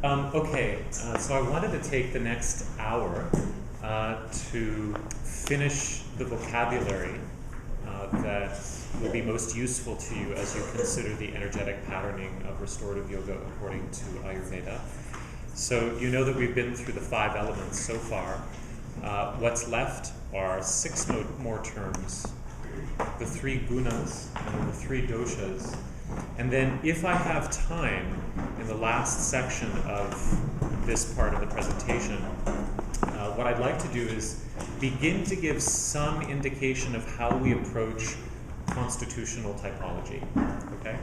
Okay, so I wanted to take the next hour to finish the vocabulary that will be most useful to you as you consider the energetic patterning of restorative yoga according to Ayurveda. So you know that we've been through the 5 elements so far. What's left are 6 more terms, the 3 gunas and then the 3 doshas. And then if I have time in the last section of this part of the presentation, what I'd like to do is begin to give some indication of how we approach constitutional typology, okay?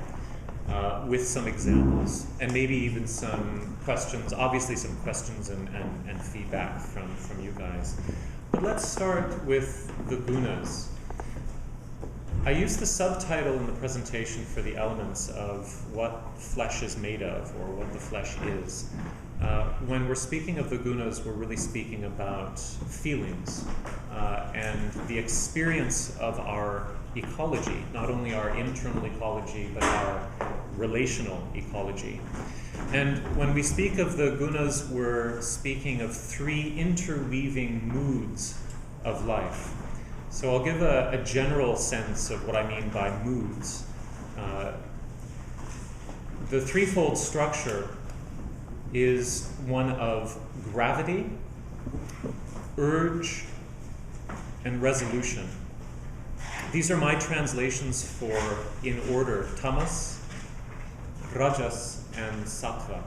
With some examples, and maybe even some questions, obviously some questions and feedback from you guys. But let's start with the gunas. I used the subtitle in the presentation for the elements of what flesh is made of, or what the flesh is. When we're speaking of the gunas, we're really speaking about feelings and the experience of our ecology, not only our internal ecology, but our relational ecology. And when we speak of the gunas, we're speaking of 3 interweaving moods of life. So I'll give a general sense of what I mean by moods. The threefold structure is one of gravity, urge, and resolution. These are my translations for, in order, Tamas, Rajas, and Sattva.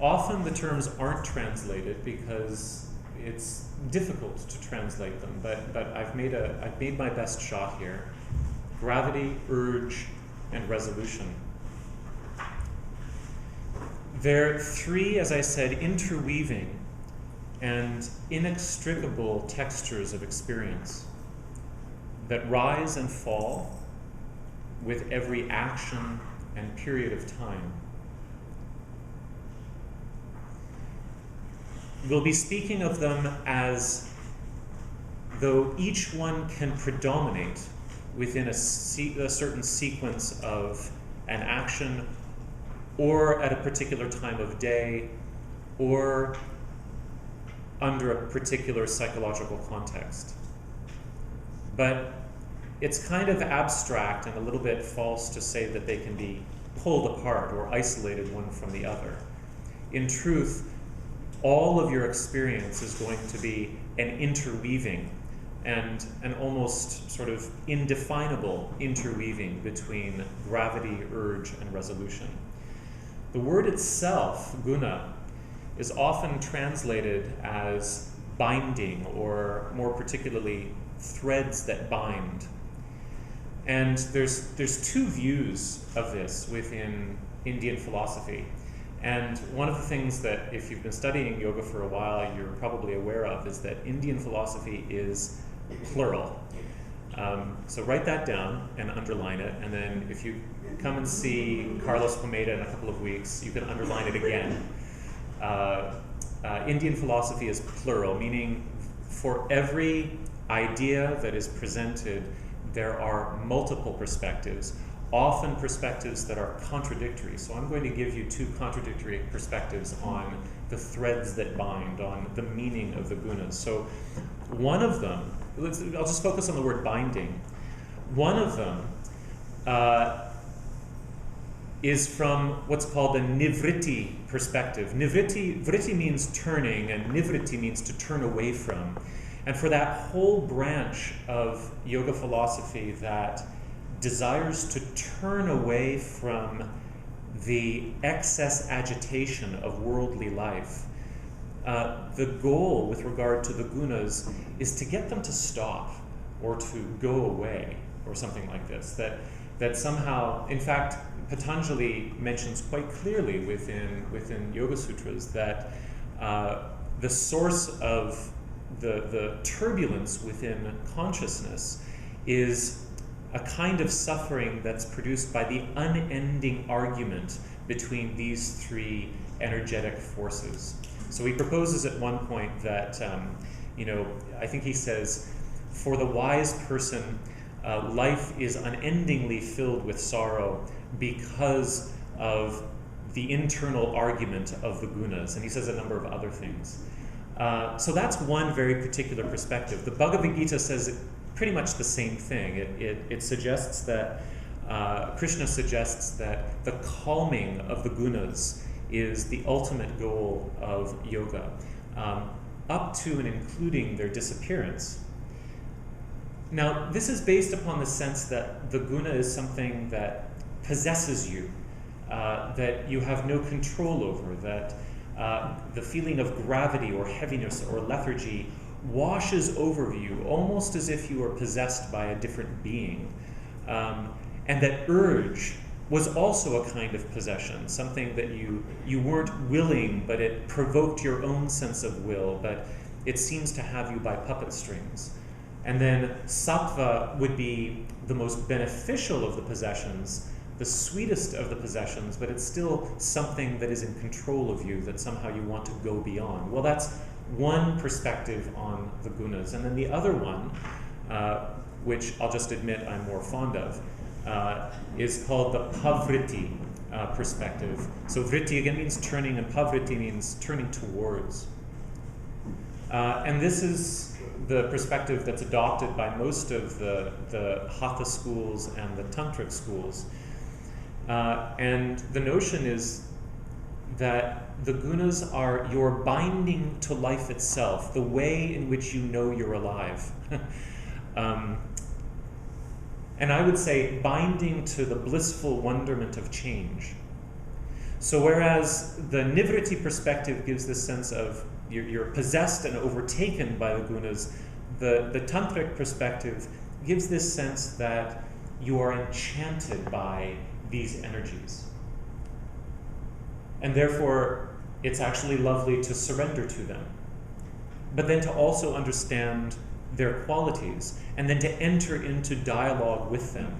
Often the terms aren't translated because it's difficult to translate them, but I've made my best shot here. Gravity, urge, and resolution. They're 3, as I said, interweaving and inextricable textures of experience that rise and fall with every action and period of time. We'll be speaking of them as though each one can predominate within a certain sequence of an action, or at a particular time of day, or under a particular psychological context. But it's kind of abstract and a little bit false to say that they can be pulled apart or isolated one from the other. In truth, all of your experience is going to be an interweaving and an almost sort of indefinable interweaving between gravity, urge, and resolution. The word itself, guna, is often translated as binding, or more particularly, threads that bind. And there's 2 views of this within Indian philosophy. And one of the things that, if you've been studying yoga for a while, you're probably aware of is that Indian philosophy is plural. So write that down and underline it, and then if you come and see Carlos Pomeda in a couple of weeks, you can underline it again. Indian philosophy is plural, meaning for every idea that is presented, there are multiple perspectives, often perspectives that are contradictory. So I'm going to give you 2 contradictory perspectives on the threads that bind, on the meaning of the gunas. So one of them, I'll just focus on the word binding. One of them is from what's called the nivritti perspective. Vritti means turning, and nivritti means to turn away from. And for that whole branch of yoga philosophy that desires to turn away from the excess agitation of worldly life, the goal with regard to the gunas is to get them to stop or to go away or something like this. That somehow, in fact, Patanjali mentions quite clearly within Yoga Sutras that the source of the turbulence within consciousness is a kind of suffering that's produced by the unending argument between these 3 energetic forces. So he proposes at one point that, I think he says, for the wise person, life is unendingly filled with sorrow because of the internal argument of the gunas. And he says a number of other things. So that's one very particular perspective. The Bhagavad Gita says pretty much the same thing. It suggests that, Krishna suggests that the calming of the gunas is the ultimate goal of yoga, up to and including their disappearance. Now, this is based upon the sense that the guna is something that possesses you, that you have no control over, that the feeling of gravity or heaviness or lethargy washes over you almost as if you were possessed by a different being. And that urge was also a kind of possession, something that you weren't willing, but it provoked your own sense of will, but it seems to have you by puppet strings. And then sattva would be the most beneficial of the possessions, the sweetest of the possessions, but it's still something that is in control of you, that somehow you want to go beyond. Well, that's one perspective on the gunas. And then the other one, which I'll just admit I'm more fond of, is called the pavriti perspective. So vritti again means turning, and pavriti means turning towards. And this is the perspective that's adopted by most of the hatha schools and the tantric schools. And the notion is that the gunas are your binding to life itself, the way in which you know you're alive. And I would say binding to the blissful wonderment of change. So whereas the nivritti perspective gives this sense of you're possessed and overtaken by the gunas, the tantric perspective gives this sense that you are enchanted by these energies. And therefore, it's actually lovely to surrender to them, but then to also understand their qualities, and then to enter into dialogue with them,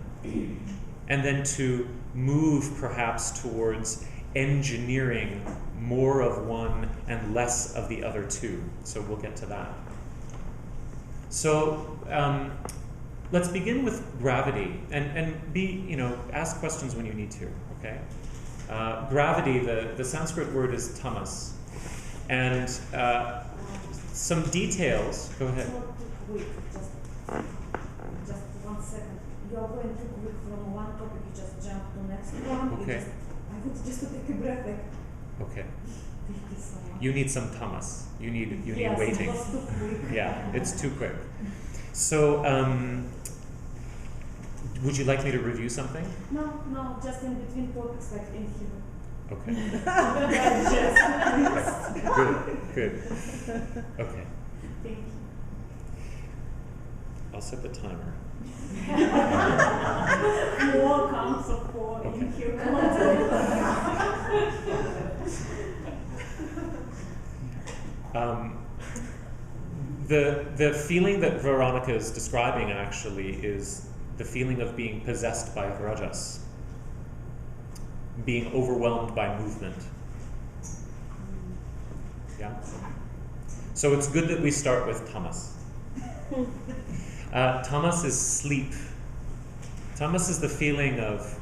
and then to move perhaps towards engineering more of one and less of the other two. So we'll get to that. So let's begin with gravity, and ask questions when you need to, okay? Gravity, the Sanskrit word is tamas. And some details, go ahead. Quick, just 1 second. You're going too quick from one topic, you just jump to next one. Okay. I want just to take a breath. Okay. Thank you so much. You need some tamas. You need Yes, waiting. it was too quick. Yeah, it's too quick. So, would you like me to review something? No, just in between topics, like in here. Okay. Yes. Good. Okay. Thank you. I'll set the timer. More comes of four in here. The feeling that Veronica is describing actually is the feeling of being possessed by rajas, being overwhelmed by movement. Yeah? So it's good that we start with tamas. Tamas is sleep. Tamas is the feeling of,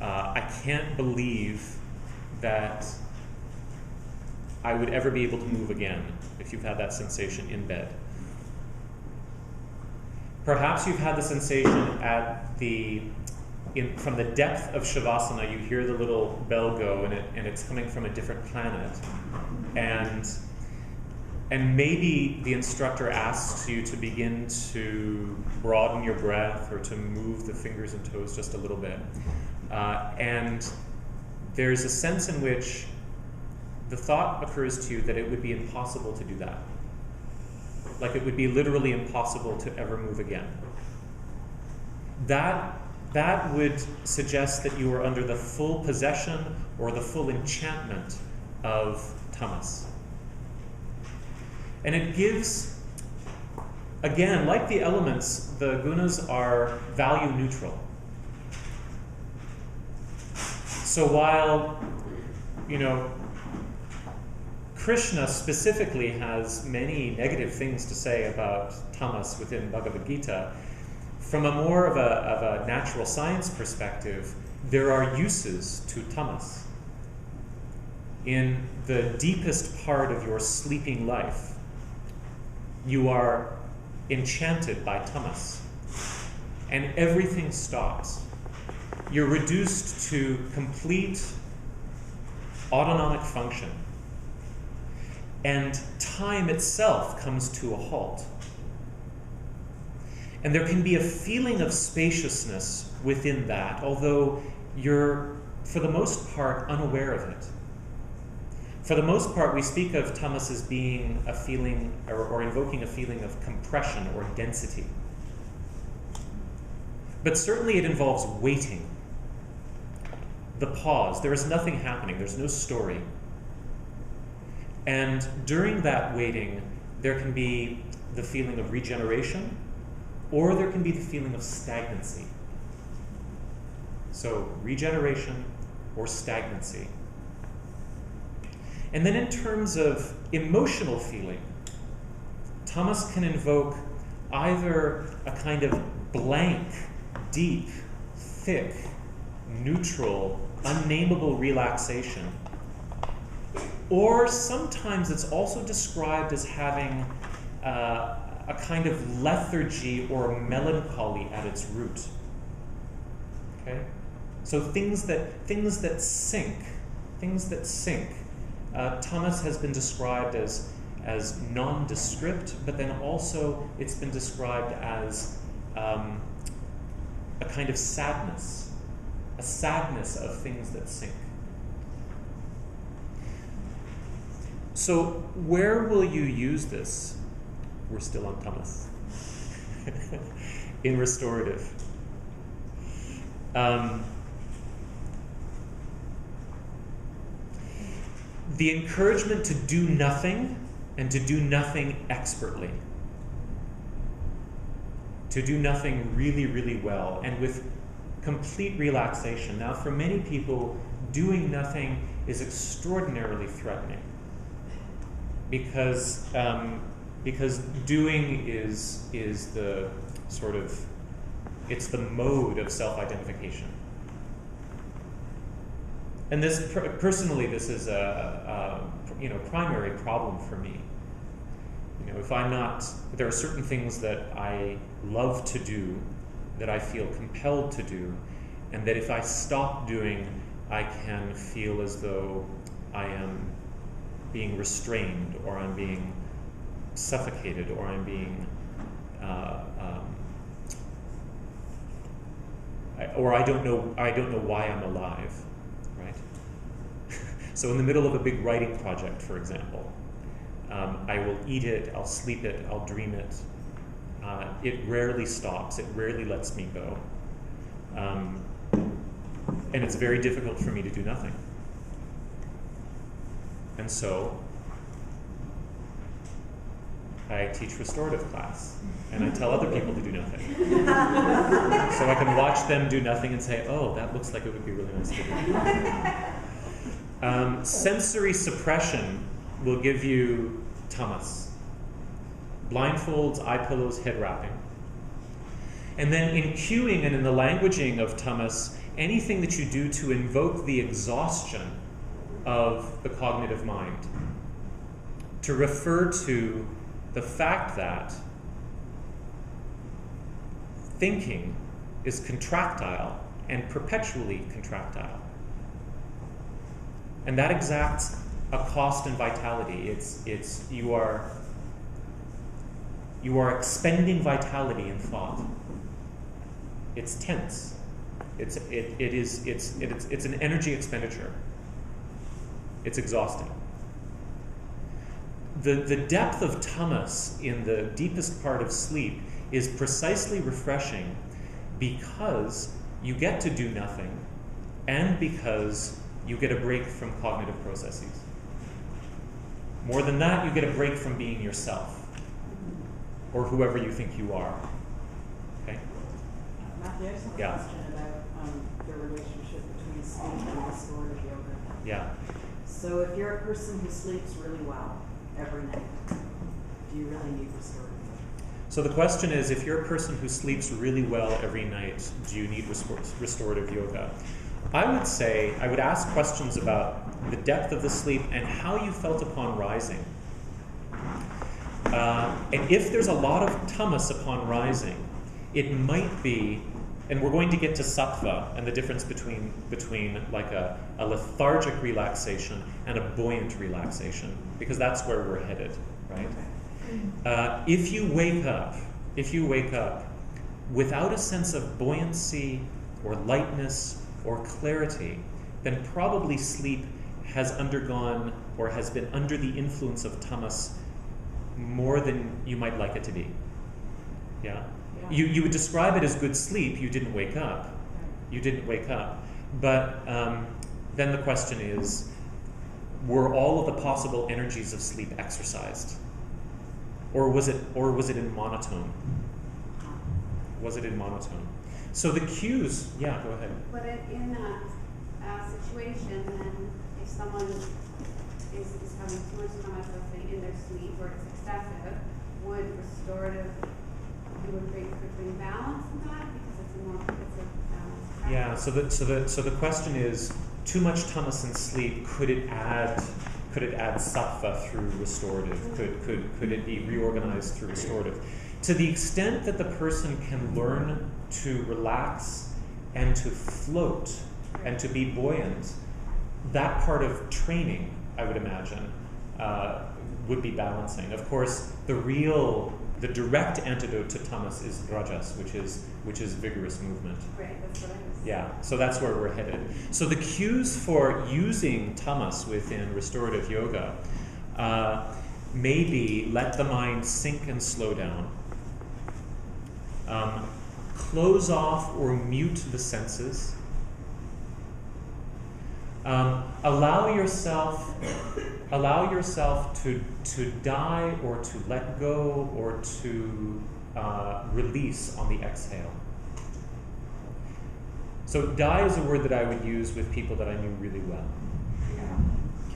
I can't believe that I would ever be able to move again, if you've had that sensation in bed. Perhaps you've had the sensation from the depth of Shavasana, you hear the little bell go and it's coming from a different planet. And maybe the instructor asks you to begin to broaden your breath or to move the fingers and toes just a little bit. And there's a sense in which the thought occurs to you that it would be impossible to do that. Like it would be literally impossible to ever move again. That would suggest that you are under the full possession or the full enchantment of tamas. And it gives, again, like the elements, the gunas are value neutral. So while, Krishna specifically has many negative things to say about tamas within Bhagavad Gita, from a more of a natural science perspective, there are uses to tamas. In the deepest part of your sleeping life, you are enchanted by tamas, and everything stops. You're reduced to complete autonomic function, and time itself comes to a halt. And there can be a feeling of spaciousness within that, although you're, for the most part, unaware of it. For the most part, we speak of tamas as being a feeling, or invoking a feeling of compression or density. But certainly it involves waiting. The pause. There is nothing happening. There's no story. And during that waiting, there can be the feeling of regeneration, or there can be the feeling of stagnancy. So regeneration or stagnancy. And then in terms of emotional feeling, tamas can invoke either a kind of blank, deep, thick, neutral, unnameable relaxation, or sometimes it's also described as having a kind of lethargy or melancholy at its root. Okay? So things that sink. Tamas has been described as nondescript, but then also it's been described as a kind of sadness, a sadness of things that sink. So where will you use this? We're still on tamas. In restorative. The encouragement to do nothing, and to do nothing expertly. To do nothing really, really well, and with complete relaxation. Now, for many people, doing nothing is extraordinarily threatening, because doing is the sort of, it's the mode of self-identification. And this, personally, this is a primary problem for me. If I'm not, there are certain things that I love to do, that I feel compelled to do, and that if I stop doing, I can feel as though I am being restrained, or I'm being suffocated, or I'm being, or I don't know why I'm alive. So in the middle of a big writing project, for example, I will eat it, I'll sleep it, I'll dream it. It rarely stops, it rarely lets me go. And it's very difficult for me to do nothing. And so I teach restorative class, and I tell other people to do nothing. So I can watch them do nothing and say, oh, that looks like it would be really nice to do. Sensory suppression will give you tamas. Blindfolds, eye pillows, head wrapping. And then in cueing and in the languaging of tamas, anything that you do to invoke the exhaustion of the cognitive mind, to refer to the fact that thinking is contractile and perpetually contractile. And that exacts a cost in vitality. You are expending vitality in thought. It's tense. It's an energy expenditure. It's exhausting. The depth of tamas in the deepest part of sleep is precisely refreshing because you get to do nothing, and because you get a break from cognitive processes. More than that, you get a break from being yourself, or whoever you think you are. Okay? Matthew, I just have a question about the relationship between sleep and restorative yoga. Yeah. So if you're a person who sleeps really well every night, do you really need restorative yoga? So the question is, if you're a person who sleeps really well every night, do you need restorative yoga? I would say, I would ask questions about the depth of the sleep and how you felt upon rising. And if there's a lot of tamas upon rising, it might be, and we're going to get to sattva and the difference between like a lethargic relaxation and a buoyant relaxation, because that's where we're headed, right? If you wake up without a sense of buoyancy or lightness or clarity, then probably sleep has undergone or has been under the influence of tamas more than you might like it to be. Yeah? You would describe it as good sleep. You didn't wake up. You didn't wake up. But then the question is, were all of the possible energies of sleep exercised? Or was it in monotone? Was it in monotone? So the cues, yeah, go ahead. But in that situation, then if someone is having too much tamas, let's say, in their sleep, or it's excessive, would restorative, you would bring balance in that, because it's a balance. Yeah. So the question is, too much tamas in sleep, could it add sattva through restorative? Could it be reorganized through restorative? To the extent that the person can learn to relax and to float and to be buoyant, that part of training, I would imagine, would be balancing. Of course, the direct antidote to tamas is rajas, which is vigorous movement. Right, that's what I was. Yeah, so that's where we're headed. So the cues for using tamas within restorative yoga may be let the mind sink and slow down, close off or mute the senses, allow yourself to die or to let go or to release on the exhale. So die is a word that I would use with people that I knew really well.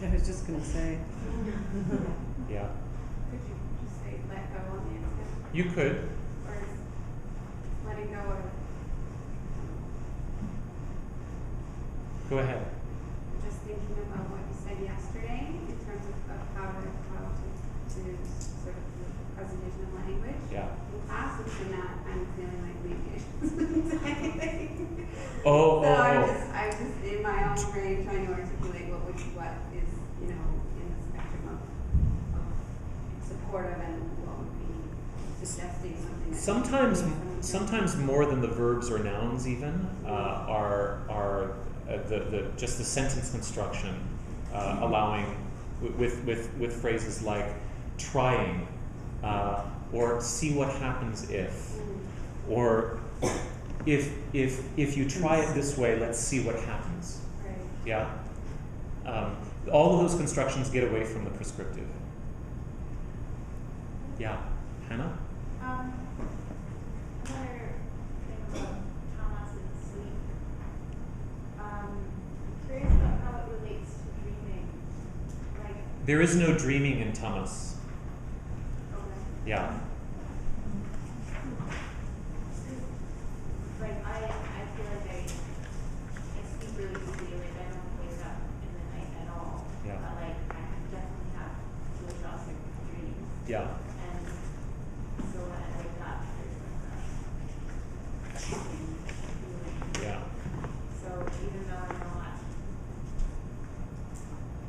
I was just going to say. Yeah. Could you just say let go on the exhale? You could. Or is letting go or Go ahead. just thinking about what you said yesterday in terms of how to sort of the presentation of language. Yeah. In classes and that, I'm feeling like maybe I shouldn't say anything. I'm just in my own brain trying to articulate what is, in the spectrum of supportive and what would be suggesting something that Sometimes more than the verbs or nouns even are just the sentence construction, allowing with phrases like trying, or see what happens if, or if you try it this way, let's see what happens. Right. Yeah. All of those constructions get away from the prescriptive. Yeah. Hannah? Another thing about tamas and sleep. I'm curious about how it relates to dreaming. Like, There is no dreaming in tamas. okay. Yeah. Like I feel like I sleep really easily. Like I don't wake up in the night at all. Yeah. But like I definitely have philosophic dreams. Yeah. And so when I wake up, there's like a feeling. Yeah. So even though I'm not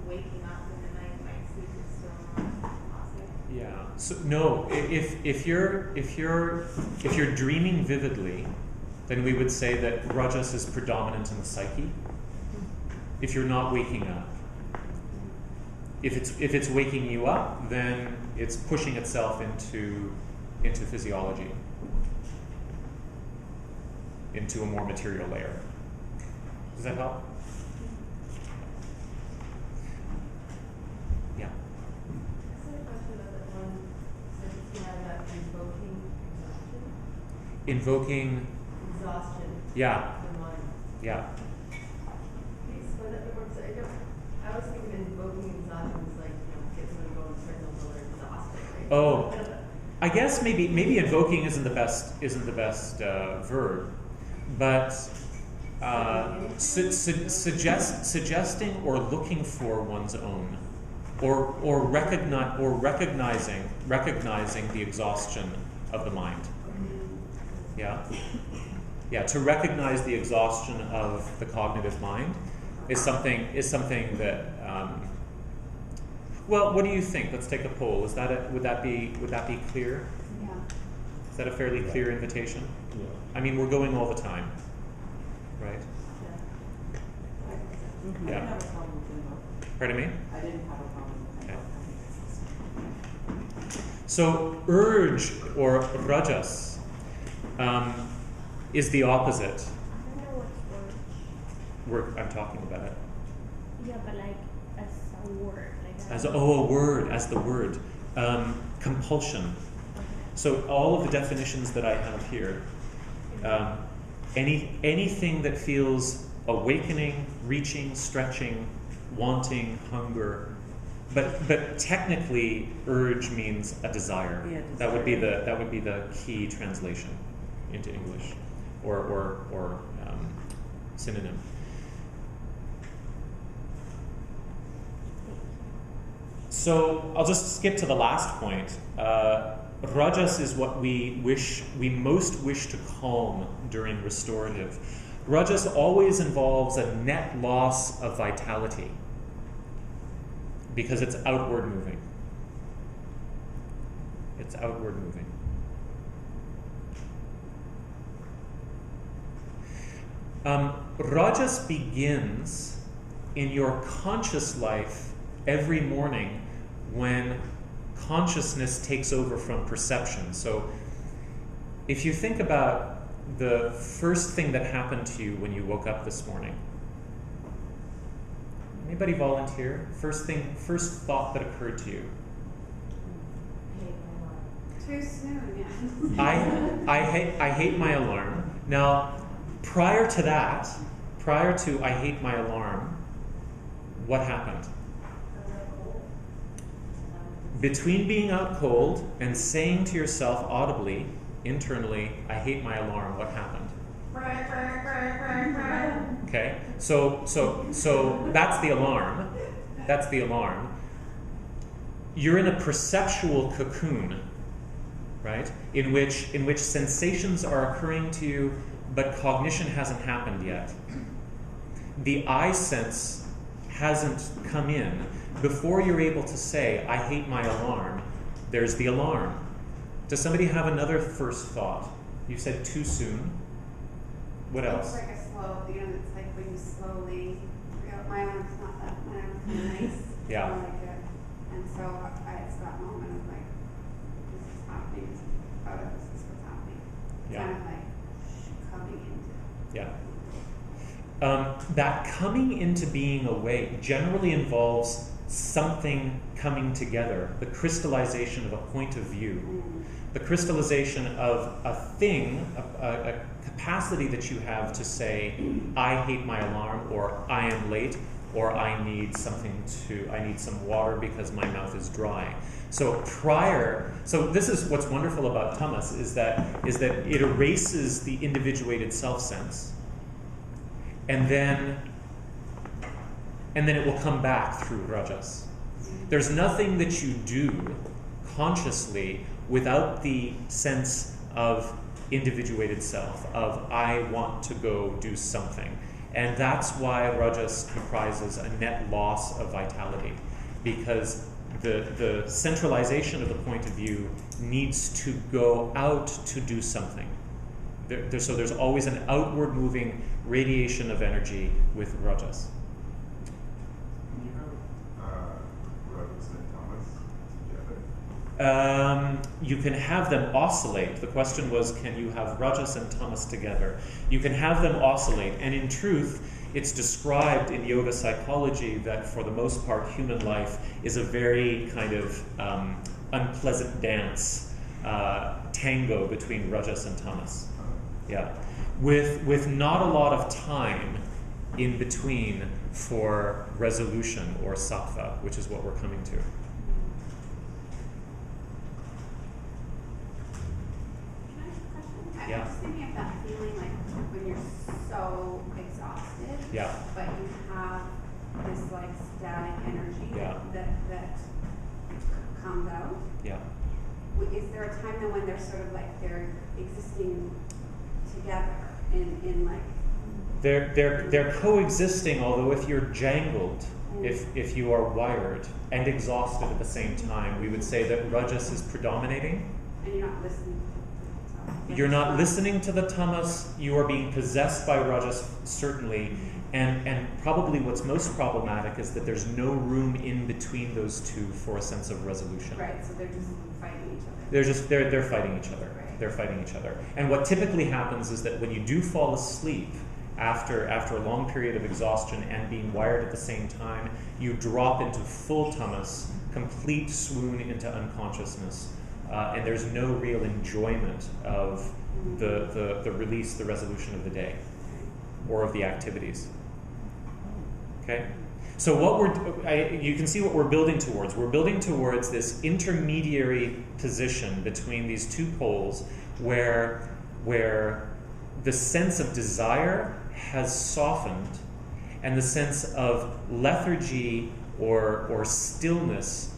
waking up in the night, my sleep is still not positive. Yeah. So no, if you're dreaming vividly, then we would say that rajas is predominant in the psyche. If you're not waking up, if it's waking you up, then it's pushing itself into physiology, into a more material layer. Does that help? Yeah. I had a question about that one sentence you had about invoking exhaustion. Invoking. Exhaustion. Yeah. The mind. Yeah. Can you explain that a bit more? Because I was thinking invoking exhaustion is like, get someone to go on a treadmill until they're exhausted, right? Oh, I guess maybe invoking isn't the best verb, but suggesting or looking for one's own, or recognizing the exhaustion of the mind. Yeah, to recognize the exhaustion of the cognitive mind is something that. Well, what do you think? Let's take a poll. Would that be clear? Yeah. Is that a fairly clear invitation? Yeah. I mean, we're going all the time, right? I didn't have a problem with invoke. Pardon me? I didn't have a problem with invoke. Okay. So urge or rajas is the opposite. I don't know what's urge. I'm talking about it. Yeah, but like as a word. Like As the word. Compulsion. So all of the definitions that I have here, anything that feels awakening, reaching, stretching, wanting, hunger, but technically urge means a desire. Yeah, That would be the key translation into English, or synonym. So I'll just skip to the last point. Rajas is what we most wish to calm during restorative. Rajas always involves a net loss of vitality because it's outward moving. It's outward moving. Rajas begins in your conscious life every morning when consciousness takes over from perception. So if you think about the first thing that happened to you when you woke up this morning, anybody volunteer? First thought that occurred to you. Too soon, yeah. I hate my alarm. Now, prior to I hate my alarm, what happened? Between being out cold and saying to yourself audibly, internally, I hate my alarm, what happened? Okay, so that's the alarm. That's the alarm. You're in a perceptual cocoon, right? In which sensations are occurring to you, but cognition hasn't happened yet. The I sense hasn't come in. Before you're able to say, I hate my alarm, there's the alarm. Does somebody have another first thought? You said too soon. What else? It's like a slow, it's like when you slowly, my alarm's not that, my alarm's kind of nice. Yeah. I like it. And so it's that moment of like, this is happening, this is what's happening. It's Yeah. kind of like coming into. Yeah. That coming into being awake generally involves something coming together, the crystallization of a point of view, the crystallization of a thing, a capacity that you have to say, I hate my alarm, or I am late, or I need some water because my mouth is dry. So this is what's wonderful about Tamas, is that it erases the individuated self-sense, and then it will come back through rajas. There's nothing that you do consciously without the sense of individuated self, of I want to go do something. And that's why rajas comprises a net loss of vitality, because the centralization of the point of view needs to go out to do something. So there's always an outward moving radiation of energy with rajas. Can you have rajas and tamas together? You can have them oscillate. The question was, can you have rajas and tamas together? You can have them oscillate, and in truth, it's described in yoga psychology that for the most part, human life is a very kind of unpleasant dance, tango between rajas and tamas. Yeah, with not a lot of time in between for resolution or sattva, which is what we're coming to. Yeah. but you have this like static energy Yeah. that comes out. Yeah. Is there a time then when they're sort of like they're existing together in like They're coexisting, although if you're jangled, if you are wired and exhausted at the same time, we would say that Rajas is predominating. and you're not listening to the You're not listening to the Tamas, you are being possessed by Rajas, certainly, and probably what's most problematic is that there's no room in between those two for a sense of resolution. Right, so they're just fighting each other. They're fighting each other. Right. They're fighting each other. And what typically happens is that when you do fall asleep after a long period of exhaustion and being wired at the same time, you drop into full tamas, complete swoon into unconsciousness, and there's no real enjoyment of the release, the resolution of the day, or of the activities. Okay? So you can see what we're building towards. We're building towards this intermediary position between these two poles where the sense of desire has softened and the sense of lethargy or stillness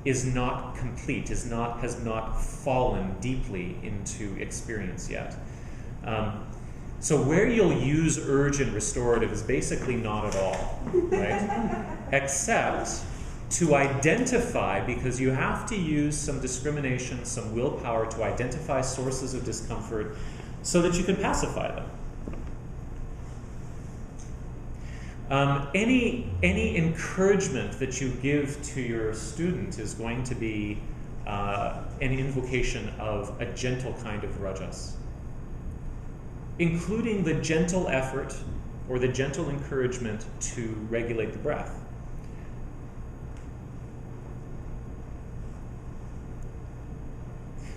is not complete, has not fallen deeply into experience yet. So where you'll use urge and restorative is basically not at all, right? Except to identify, because you have to use some discrimination, some willpower to identify sources of discomfort so that you can pacify them. Any encouragement that you give to your student is going to be an invocation of a gentle kind of rajas, including the gentle effort or the gentle encouragement to regulate the breath.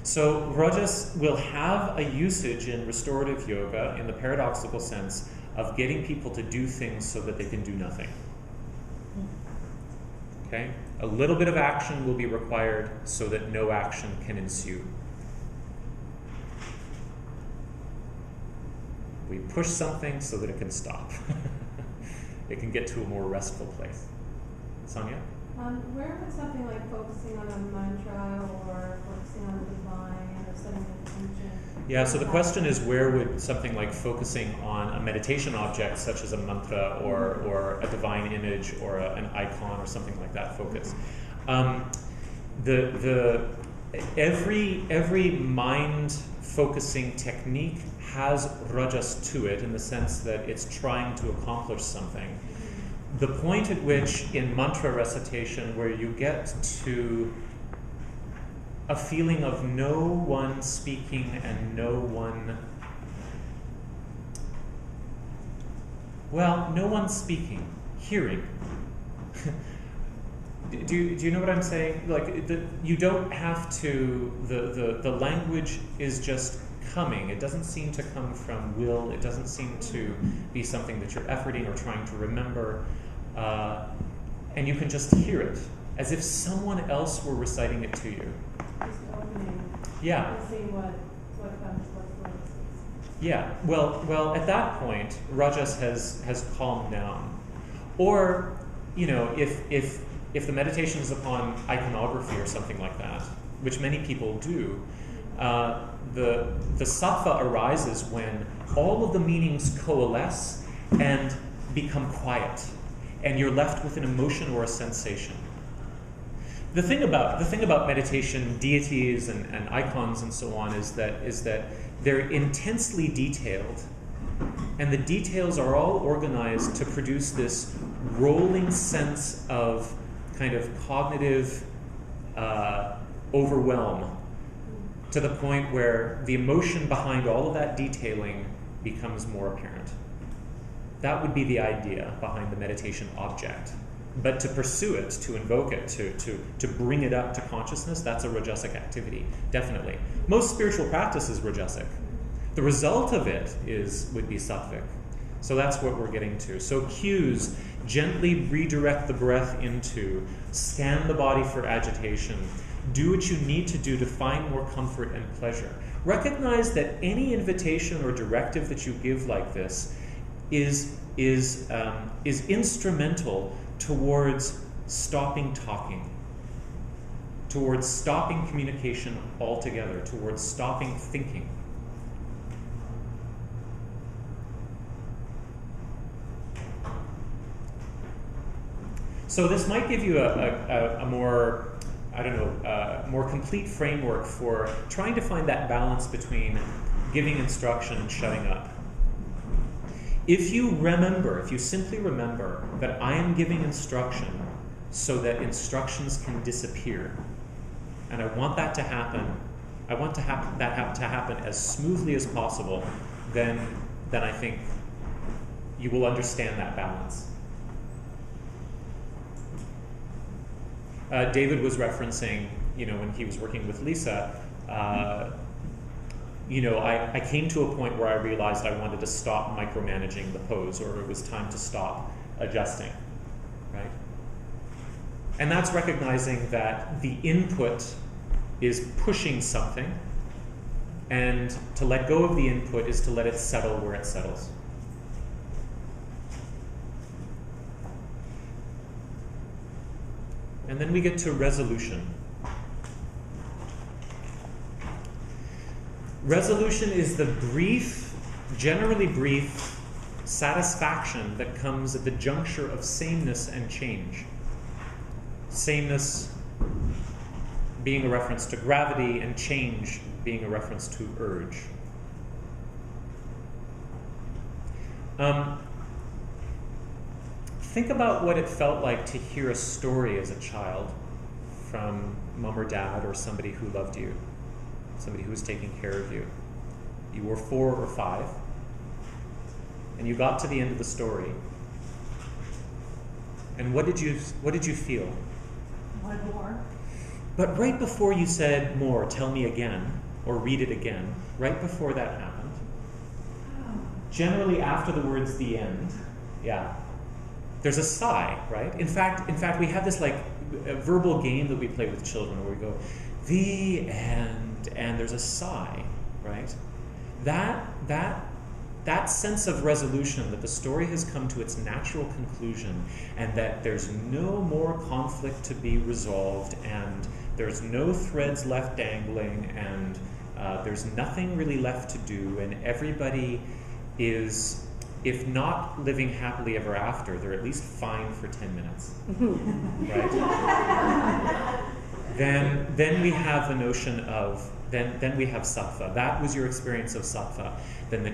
So rajas will have a usage in restorative yoga in the paradoxical sense of getting people to do things so that they can do nothing. Okay? A little bit of action will be required so that no action can ensue. We push something so that it can stop. It can get to a more restful place. Sonia? Where would something like focusing on a mantra or focusing on the divine or setting intention? Yeah, so the question is, where would something like focusing on a meditation object such as a mantra or a divine image or an icon or something like that focus? Every mind focusing technique has rajas to it in the sense that it's trying to accomplish something. The point at which in mantra recitation where you get to a feeling of no one speaking and no one speaking, hearing. Do you know what I'm saying? Like you don't have to, the language is just coming. It doesn't seem to come from will. It doesn't seem to be something that you're efforting or trying to remember. And you can just hear it as if someone else were reciting it to you. Just opening. Yeah. And seeing what comes, what flows. Yeah. Well, at that point, rajas has calmed down. Or, if the meditation is upon iconography or something like that, which many people do, the sattva arises when all of the meanings coalesce and become quiet, and you're left with an emotion or a sensation. The thing about meditation, deities and icons and so on is that they're intensely detailed, and the details are all organized to produce this rolling sense of kind of cognitive overwhelm, to the point where the emotion behind all of that detailing becomes more apparent. That would be the idea behind the meditation object. But to pursue it, to invoke it, to bring it up to consciousness, that's a rajasic activity, definitely. Most spiritual practice is rajasic. The result of it would be sattvic. So that's what we're getting to. So cues, gently redirect the breath into, scan the body for agitation, do what you need to do to find more comfort and pleasure. Recognize that any invitation or directive that you give like this is is instrumental towards stopping talking, towards stopping communication altogether, towards stopping thinking. So this might give you a more, I don't know, more complete framework for trying to find that balance between giving instruction and shutting up. If you simply remember that I am giving instruction so that instructions can disappear, and I want that to happen, I want to that to happen as smoothly as possible, then I think you will understand that balance. David was referencing, when he was working with Lisa, I came to a point where I realized I wanted to stop micromanaging the pose, or it was time to stop adjusting, right? And that's recognizing that the input is pushing something, and to let go of the input is to let it settle where it settles. And then we get to resolution. Resolution is the brief, generally brief, satisfaction that comes at the juncture of sameness and change. Sameness being a reference to gravity, and change being a reference to urge. Think about what it felt like to hear a story as a child from mom or dad or somebody who loved you, somebody who was taking care of you. You were 4 or 5, and you got to the end of the story. And what did you feel? One more. But right before you said more, tell me again, or read it again, right before that happened, generally after the words "the end," there's a sigh, right? In fact, we have this verbal game that we play with children where we go, "the end," and there's a sigh, right? That sense of resolution, that the story has come to its natural conclusion, and that there's no more conflict to be resolved, and there's no threads left dangling, and there's nothing really left to do, and everybody is, if not living happily ever after, they're at least fine for 10 minutes, right? Then we have the notion of, then we have Sattva. That was your experience of Sattva. Then the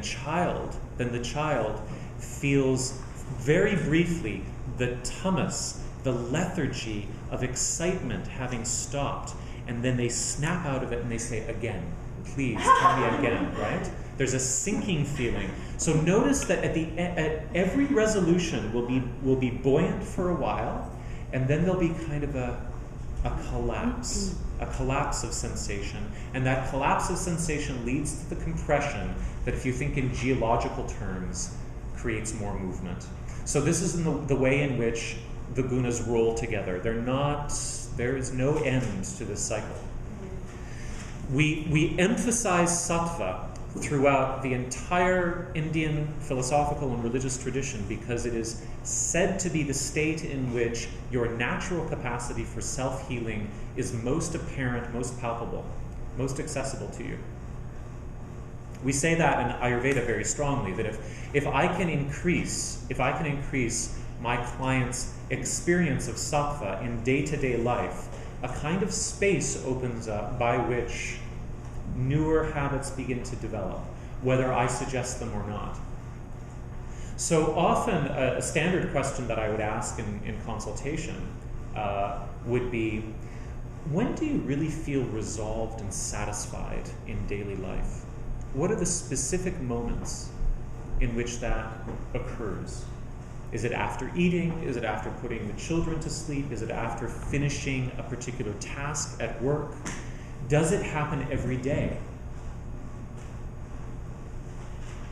child feels very briefly the Tamas, the lethargy of excitement having stopped, and then they snap out of it and they say, "Again, please tell me again," right? There's a sinking feeling. So notice that at every resolution will be buoyant for a while, and then there'll be kind of a collapse of sensation, and that collapse of sensation leads to the compression that, if you think in geological terms, creates more movement. So this is the way in which the gunas roll together. There is no end to this cycle. We emphasize Sattva throughout the entire Indian philosophical and religious tradition because it is said to be the state in which your natural capacity for self-healing is most apparent, most palpable, most accessible to you. We say that in Ayurveda very strongly, that if I can increase my client's experience of Sattva in day-to-day life, a kind of space opens up by which newer habits begin to develop, whether I suggest them or not. So often a standard question that I would ask in consultation would be, when do you really feel resolved and satisfied in daily life? What are the specific moments in which that occurs? Is it after eating? Is it after putting the children to sleep? Is it after finishing a particular task at work? Does it happen every day?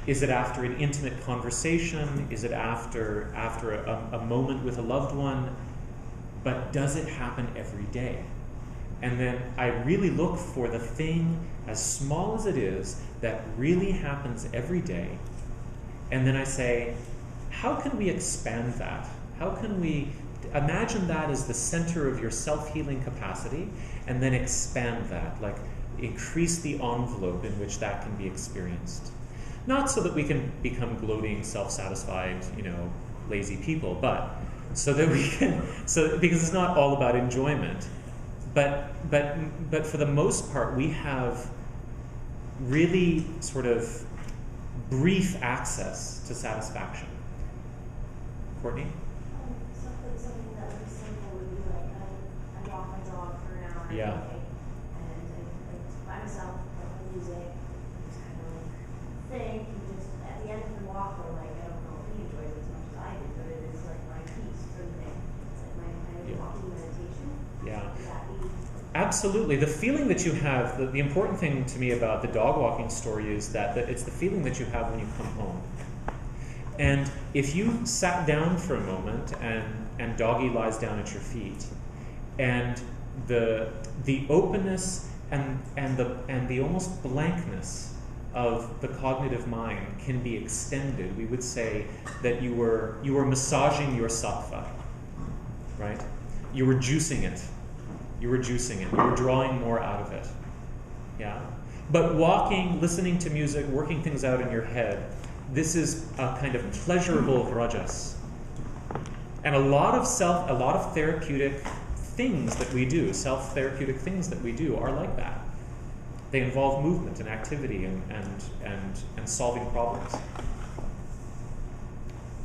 Is it after an intimate conversation? Is it after a moment with a loved one? But does it happen every day? And then I really look for the thing, as small as it is, that really happens every day. And then I say, how can we expand that? How can we imagine that as the center of your self-healing capacity, and then expand that, like increase the envelope in which that can be experienced. Not so that we can become gloating, self-satisfied, lazy people, but so that we can, because it's not all about enjoyment, but for the most part, we have really sort of brief access to satisfaction. Courtney? Something that would be simple would be like, I walk my dog for an hour Yeah. a day, and I by myself, I put music, just kind of think, and just at the end of the walk, or like, I don't know if he enjoys it as much as I do, but it is like my peace for the day. It's like my kind of Yeah. walking meditation. Yeah. Would that be? Absolutely. The feeling that you have, the important thing to me about the dog walking story is that it's the feeling that you have when you come home. And if you sat down for a moment and doggy lies down at your feet, and the openness and the almost blankness of the cognitive mind can be extended, we would say that you were massaging your sattva, right? You were juicing it. You were drawing more out of it. Yeah? But walking, listening to music, working things out in your head, this is a kind of pleasurable rajas. And a lot of therapeutic things that we do, self-therapeutic things that we do are like that. They involve movement and activity and solving problems.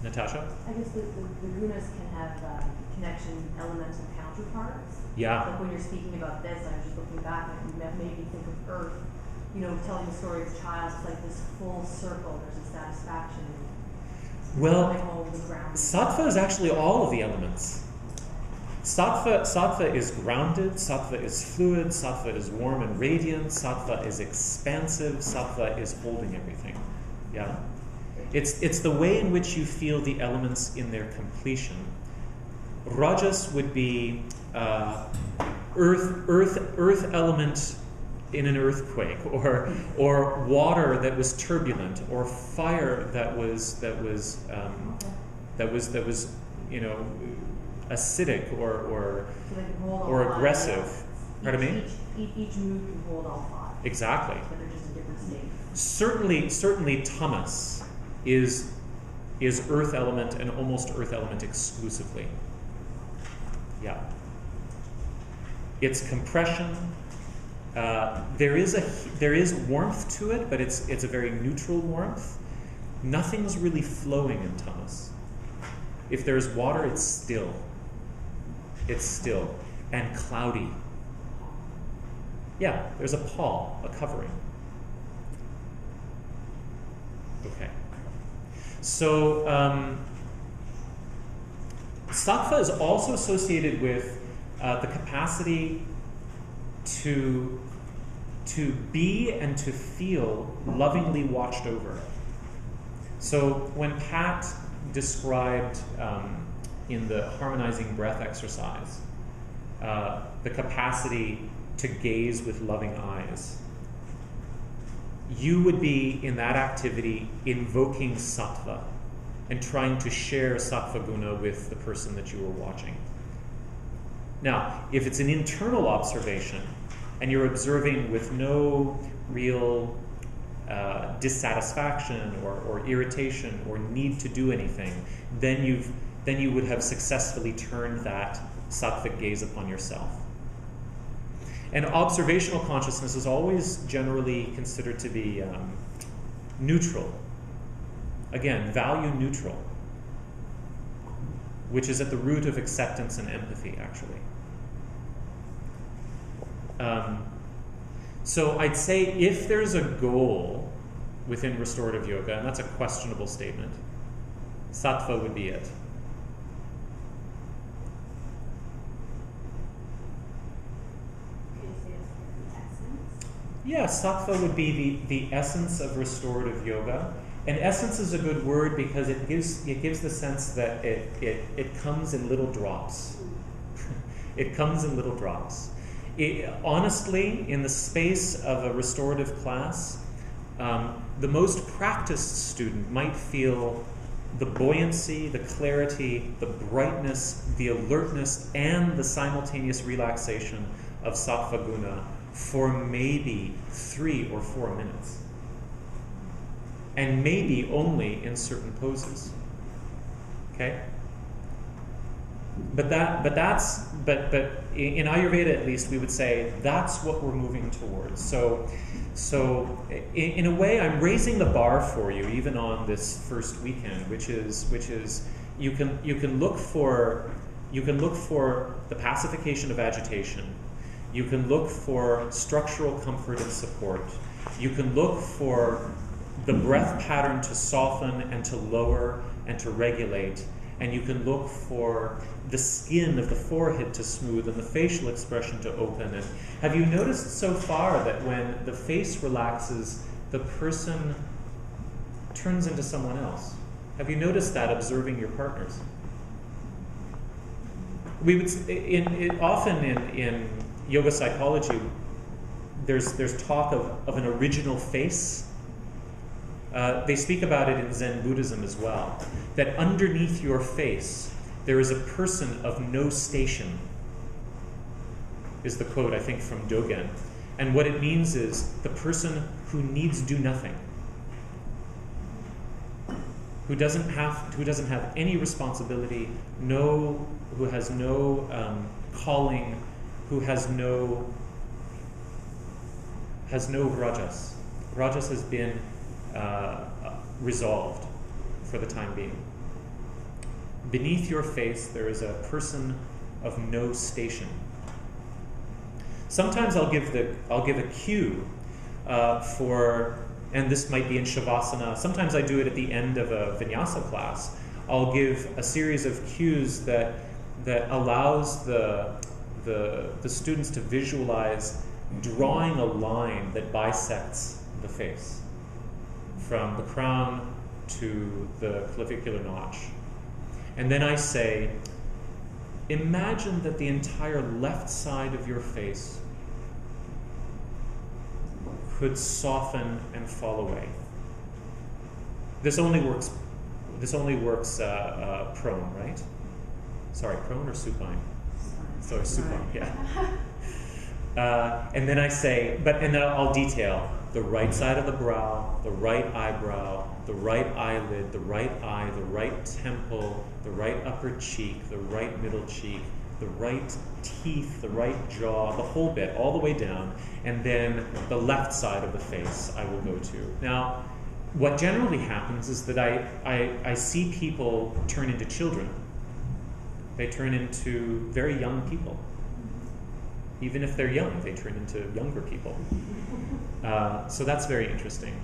Natasha? I guess the gunas can have connection elements and counterparts. Yeah. Like when you're speaking about this, I was just looking back and it made me think of Earth. Telling the story of a child, it's like this full circle. There's a satisfaction. Well, home, the ground. Sattva is actually all of the elements. Sattva is grounded, Sattva is fluid, Sattva is warm and radiant, Sattva is expansive, Sattva is holding everything. Yeah? It's the way in which you feel the elements in their completion. Rajas would be earth element in an earthquake, or water that was turbulent, or fire that was acidic or aggressive. Pardon me? Each mood can hold all five. Exactly. But they're just in different states. Certainly Tamas is earth element and almost earth element exclusively. Yeah. It's compression. There is warmth to it, but it's a very neutral warmth. Nothing's really flowing in Tamas. If there's water, it's still. It's still and cloudy. Yeah, there's a pall, a covering. Okay. So Sattva is also associated with the capacity to be and to feel lovingly watched over. So when Pat described in the harmonizing breath exercise the capacity to gaze with loving eyes, you would be in that activity invoking sattva and trying to share sattva guna with the person that you were watching. Now, if it's an internal observation and you're observing with no real dissatisfaction or irritation or need to do anything, then you would have successfully turned that sattvic gaze upon yourself. And observational consciousness is always generally considered to be neutral. Again, value neutral, which is at the root of acceptance and empathy, actually. So I'd say if there's a goal within restorative yoga, and that's a questionable statement, sattva would be it. Yeah, sattva would be the essence of restorative yoga. And essence is a good word because it gives the sense that it comes in little drops. It comes in little drops. Honestly, in the space of a restorative class, the most practiced student might feel the buoyancy, the clarity, the brightness, the alertness, and the simultaneous relaxation of Sattva guna for maybe 3 or 4 minutes. And maybe only in certain poses. Okay? But in Ayurveda at least we would say that's what we're moving towards. So in a way I'm raising the bar for you even on this first weekend, which is you can look for the pacification of agitation. You can look for structural comfort and support. You can look for the breath pattern to soften and to lower and to regulate. And you can look for the skin of the forehead to smooth and the facial expression to open. And have you noticed so far that when the face relaxes, the person turns into someone else? Have you noticed that observing your partners? We would often in yoga psychology, there's talk of an original face. They speak about it in Zen Buddhism as well, that underneath your face there is a person of no station, is the quote, I think, from Dogen. And what it means is the person who needs do nothing, who doesn't have any responsibility, who has no calling, who has no rajas. Rajas has been resolved for the time being. Beneath your face there is a person of no station. Sometimes I'll give a cue for, and this might be in Shavasana. Sometimes I do it at the end of a vinyasa class. I'll give a series of cues that allows the students to visualize drawing a line that bisects the face from the crown to the clavicular notch. And then I say, imagine that the entire left side of your face could soften and fall away. This only works prone, right? Sorry, prone or supine? Sorry, supine, yeah. And then I say, and then I'll detail the right side of the brow, the right eyebrow, the right eyelid, the right eye, the right temple, the right upper cheek, the right middle cheek, the right teeth, the right jaw, the whole bit, all the way down, and then the left side of the face I will go to. Now, what generally happens is that I see people turn into children. They turn into very young people. Even if they're young, they turn into younger people. So that's very interesting.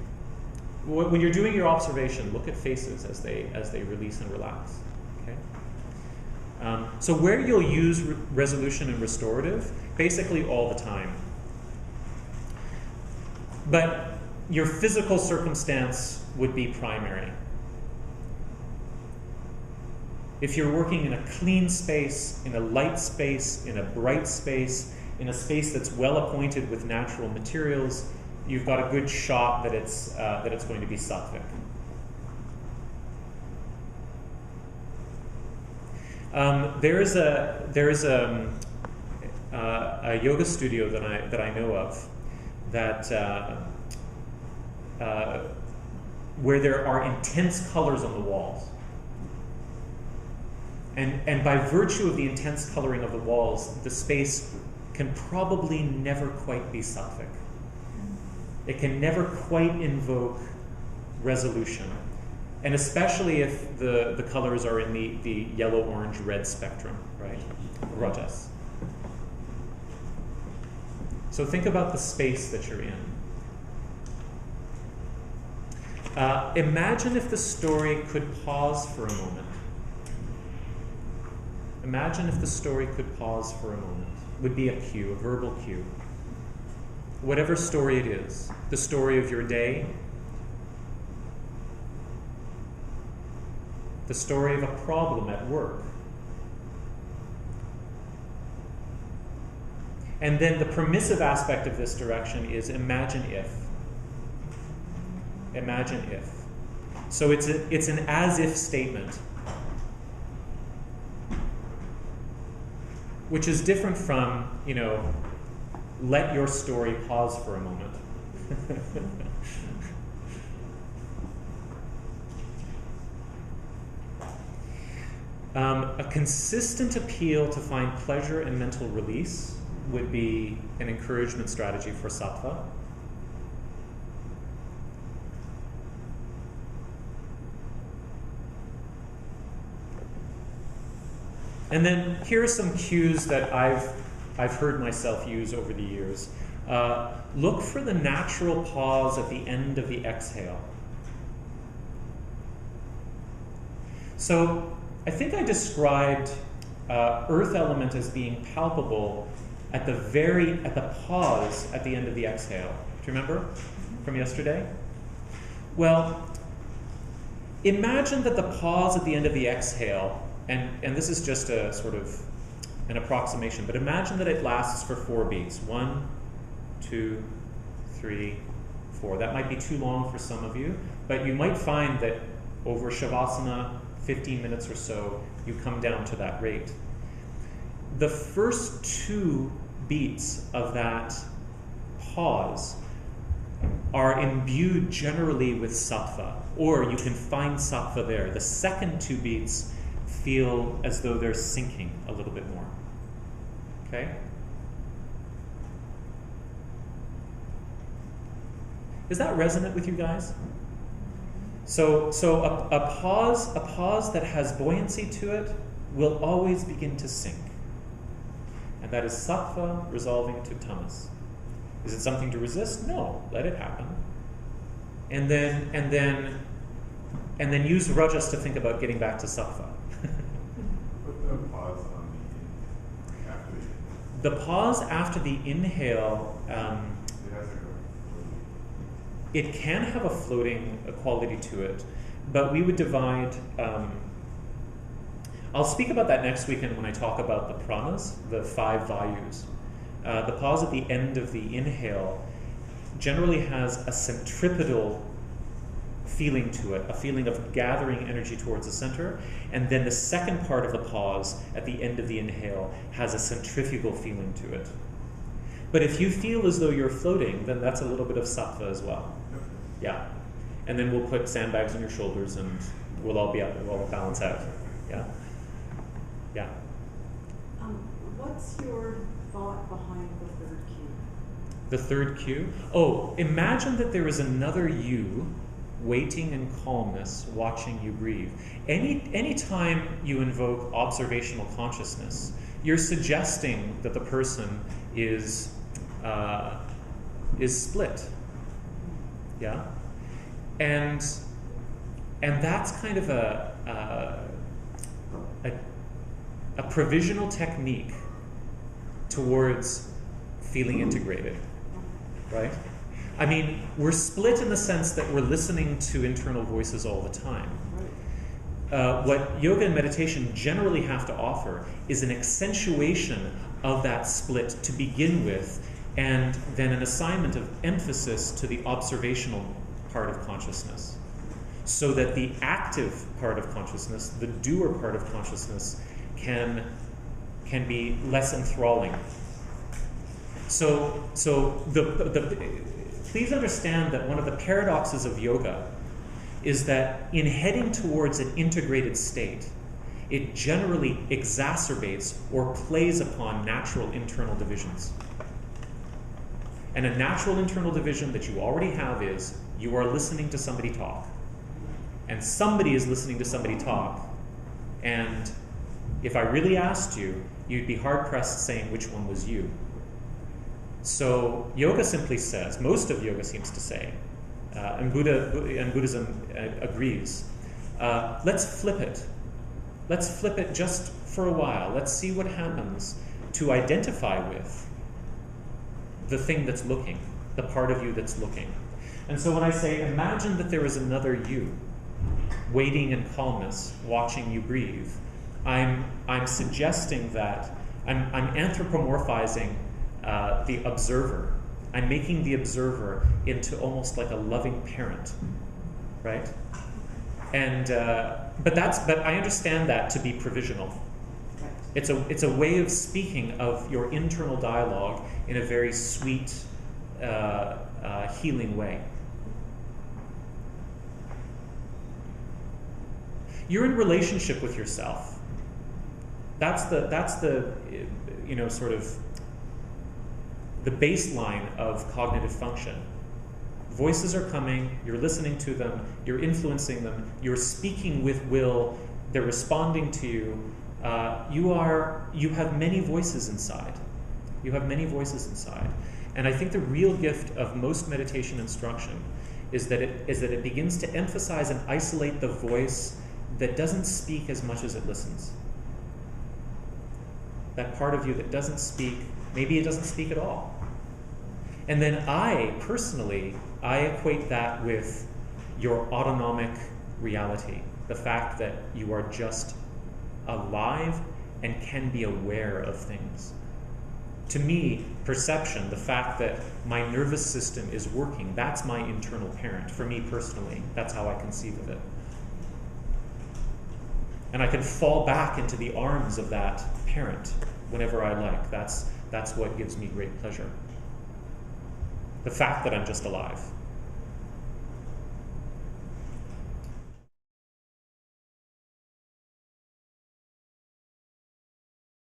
When you're doing your observation, look at faces as they release and relax. Okay. So where you'll use resolution and restorative, basically all the time. But your physical circumstance would be primary. If you're working in a clean space, in a light space, in a bright space, in a space that's well appointed with natural materials, you've got a good shot that it's going to be sattvic. There is a yoga studio that I know of that where there are intense colors on the walls. And by virtue of the intense coloring of the walls, the space can probably never quite be sattvic. It can never quite invoke resolution. And especially if the colors are in the yellow, orange, red spectrum, right? Rajas. So think about the space that you're in. Imagine if the story could pause for a moment. Imagine if the story could pause for a moment. Would be a cue, a verbal cue. Whatever story it is, the story of your day, the story of a problem at work. And then the permissive aspect of this direction is imagine if. Imagine if. So it's an as-if statement, which is different from, let your story pause for a moment. A consistent appeal to find pleasure and mental release would be an encouragement strategy for Sattva. And then here are some cues that I've heard myself use over the years. Look for the natural pause at the end of the exhale. So I think I described earth element as being palpable at the pause at the end of the exhale. Do you remember from yesterday? Well, imagine that the pause at the end of the exhale, and this is just a sort of an approximation, but imagine that it lasts for 4 beats. 1, 2, 3, 4. That might be too long for some of you, but you might find that over Shavasana, 15 minutes or so, you come down to that rate. The first 2 beats of that pause are imbued generally with Sattva, or you can find Sattva there. The second 2 beats feel as though they're sinking a little bit more. Okay? Is that resonant with you guys? So a pause that has buoyancy to it will always begin to sink. And that is Sattva resolving to Tamas. Is it something to resist? No, let it happen. And then use Rajas to think about getting back to Sattva. Put the pause on after the The pause after the inhale, it has like a it can have a floating quality to it, but we would divide. I'll speak about that next weekend when I talk about the pranas, the 5 vayus. The pause at the end of the inhale generally has a centripetal feeling to it, a feeling of gathering energy towards the center, and then the second part of the pause at the end of the inhale has a centrifugal feeling to it. But if you feel as though you're floating, then that's a little bit of Sattva as well. Yeah. And then we'll put sandbags on your shoulders and we'll all be up, we'll all balance out. Yeah. Yeah. What's your thought behind the third cue? The third cue? Oh, imagine that there is another you waiting in calmness, watching you breathe. Any time you invoke observational consciousness, you're suggesting that the person is split. Yeah? And that's kind of a provisional technique towards feeling integrated, right? I mean, we're split in the sense that we're listening to internal voices all the time. What yoga and meditation generally have to offer is an accentuation of that split to begin with, and then an assignment of emphasis to the observational part of consciousness, so that the active part of consciousness, the doer part of consciousness, can be less enthralling. So please understand that one of the paradoxes of yoga is that in heading towards an integrated state, it generally exacerbates or plays upon natural internal divisions. And a natural internal division that you already have is you are listening to somebody talk. And somebody is listening to somebody talk. And if I really asked you, you'd be hard-pressed saying which one was you. So yoga simply says, most of yoga seems to say, and Buddhism agrees, let's flip it. Let's flip it just for a while. Let's see what happens to identify with the thing that's looking, the part of you that's looking. And so when I say, imagine that there is another you, waiting in calmness, watching you breathe, I'm suggesting that I'm anthropomorphizing the observer. I'm making the observer into almost like a loving parent, right? And but I understand that to be provisional. Right. It's a way of speaking of your internal dialogue in a very sweet, healing way. You're in relationship with yourself. That's the sort of the baseline of cognitive function. Voices are coming, you're listening to them, you're influencing them, you're speaking with will, they're responding to you. You have many voices inside. You have many voices inside. And I think the real gift of most meditation instruction is that it begins to emphasize and isolate the voice that doesn't speak as much as it listens. That part of you that doesn't speak, maybe it doesn't speak at all. And then I equate that with your autonomic reality, the fact that you are just alive and can be aware of things. To me, perception, the fact that my nervous system is working, that's my internal parent. For me personally, that's how I conceive of it. And I can fall back into the arms of that parent whenever I like. That's what gives me great pleasure. The fact that I'm just alive.